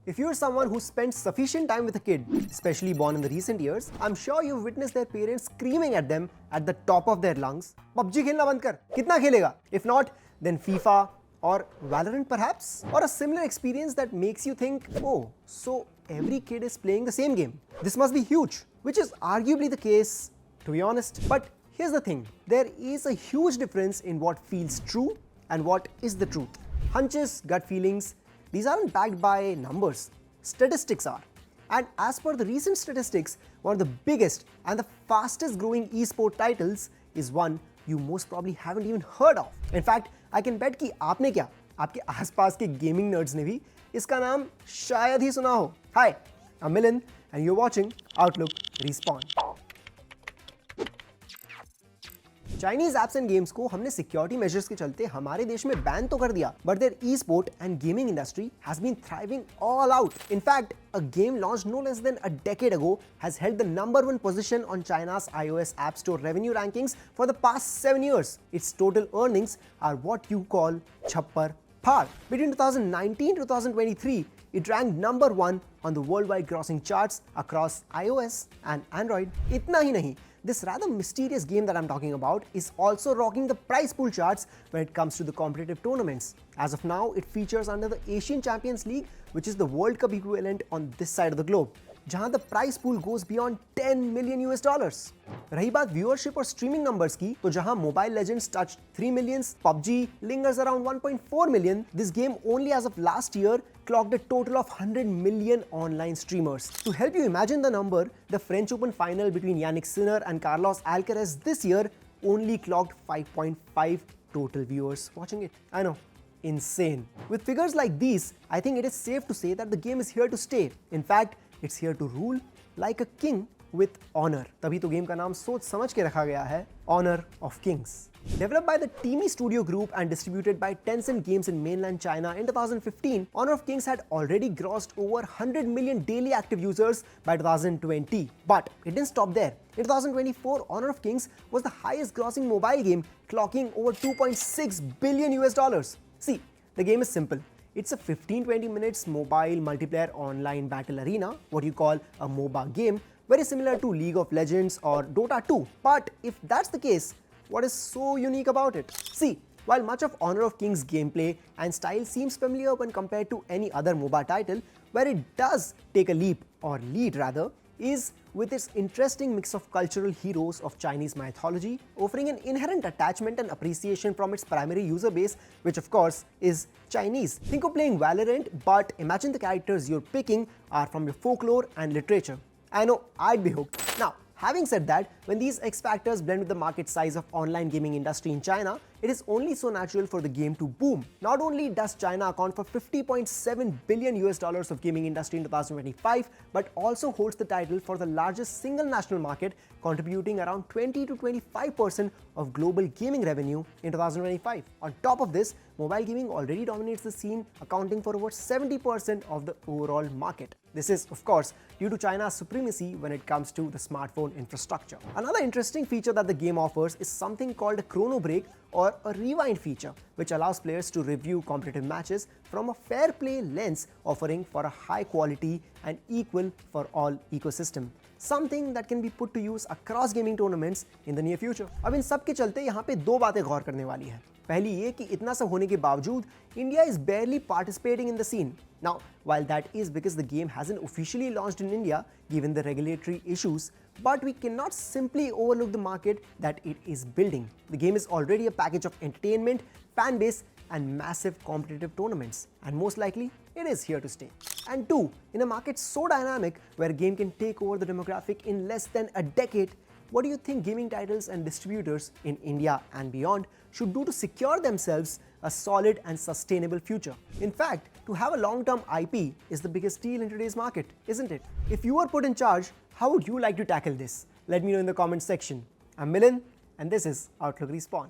If you're someone who spent sufficient time with a kid, especially born in the recent years, I'm sure you've witnessed their parents screaming at them at the top of their lungs, PUBG खेलना बंद कर, कितना खेलेगा? If not, then FIFA or Valorant perhaps? Or a similar experience that makes you think, oh, so every kid is playing the same game. This must be huge, which is arguably the case, to be honest. But here's the thing, there is a huge difference in what feels true and what is the truth. Hunches, gut feelings, these aren't backed by numbers. Statistics are. And as per the recent statistics, one of the biggest and the fastest growing esport titles is one you most probably haven't even heard of. In fact, I can bet कि आपने क्या, आपके आसपास के gaming nerds ने भी इसका नाम शायद ही सुना हो. Hi, I'm Milind and you're watching Outlook Respawn. Chinese apps and games को हमने सिक्योरिटी मेजर्स के चलते हमारे देश में बैन तो कर दिया, but there e-sport and gaming industry has been thriving all out. In fact, a game launched no less than a decade ago has held the #1 position on China's iOS App Store revenue rankings for the past 7 years. Its total earnings are what you call chhappar par. Between 2019 to 2023, it ranked #1 on the worldwide grossing charts across iOS and Android. इतना ही नहीं, this rather mysterious game that I'm talking about is also rocking the prize pool charts when it comes to the competitive tournaments. As of now, it features under the Asian Champions League, which is the World Cup equivalent on this side of the globe, जहां the prize pool goes beyond $10 million. रही बात viewership और streaming numbers की, तो जहां mobile legends touched 3 million, PUBG lingers around 1.4 million, this game only as of last year clocked a total of 100 million online streamers. To help you imagine the number, the French Open final between Yannick Sinner and Carlos Alcaraz this year only clocked 5.5 total viewers watching it. I know, insane. With figures like these, I think it is safe to say that the game is here to stay. In fact, it's here to rule like a king with honor. तभी तो game का नाम सोच समझ के रखा गया है, Honor of Kings. Developed by the Teamy Studio Group and distributed by Tencent Games in mainland China in 2015, Honor of Kings had already grossed over 100 million daily active users by 2020. But it didn't stop there. In 2024, Honor of Kings was the highest grossing mobile game, clocking over $2.6 billion. See, the game is simple. It's a 15-20 minutes mobile multiplayer online battle arena, what you call a MOBA game, very similar to League of Legends or Dota 2. But if that's the case, what is so unique about it? See, while much of Honor of Kings gameplay and style seems familiar when compared to any other MOBA title, where it does take a leap, or lead rather, is with its interesting mix of cultural heroes of Chinese mythology, offering an inherent attachment and appreciation from its primary user base, which of course is Chinese. Think of playing Valorant, but imagine the characters you're picking are from your folklore and literature. I know, I'd be hooked. Now, having said that, when these X factors blend with the market size of online gaming industry in China, it is only so natural for the game to boom. Not only does China account for $50.7 billion of gaming industry in 2025, but also holds the title for the largest single national market, contributing around 20 to 25% of global gaming revenue in 2025. On top of this, mobile gaming already dominates the scene, accounting for over 70% of the overall market. This is, of course, due to China's supremacy when it comes to the smartphone infrastructure. Another interesting feature that the game offers is something called a chrono break or a rewind feature, which allows players to review competitive matches from a fair play lens, offering for a high quality and equal for all ecosystem. Something that can be put to use across gaming tournaments in the near future. अब इन सब के चलते यहाँ पे दो बातें गौर करने वाली है. पहली ये कि इतना सब होने के बावजूद India is barely participating in the scene. Now, while that is because the game hasn't officially launched in India given the regulatory issues, but we cannot simply overlook the market that it is building. The game is already a package of entertainment, fan base, and massive competitive tournaments, and most likely it is here to stay. And two, in a market so dynamic where a game can take over the demographic in less than a decade, what do you think gaming titles and distributors in India and beyond should do to secure themselves a solid and sustainable future? In fact, to have a long-term IP is the biggest deal in today's market, isn't it? If you were put in charge, how would you like to tackle this? Let me know in the comments section. I'm Milind, and this is Outlook Respawn.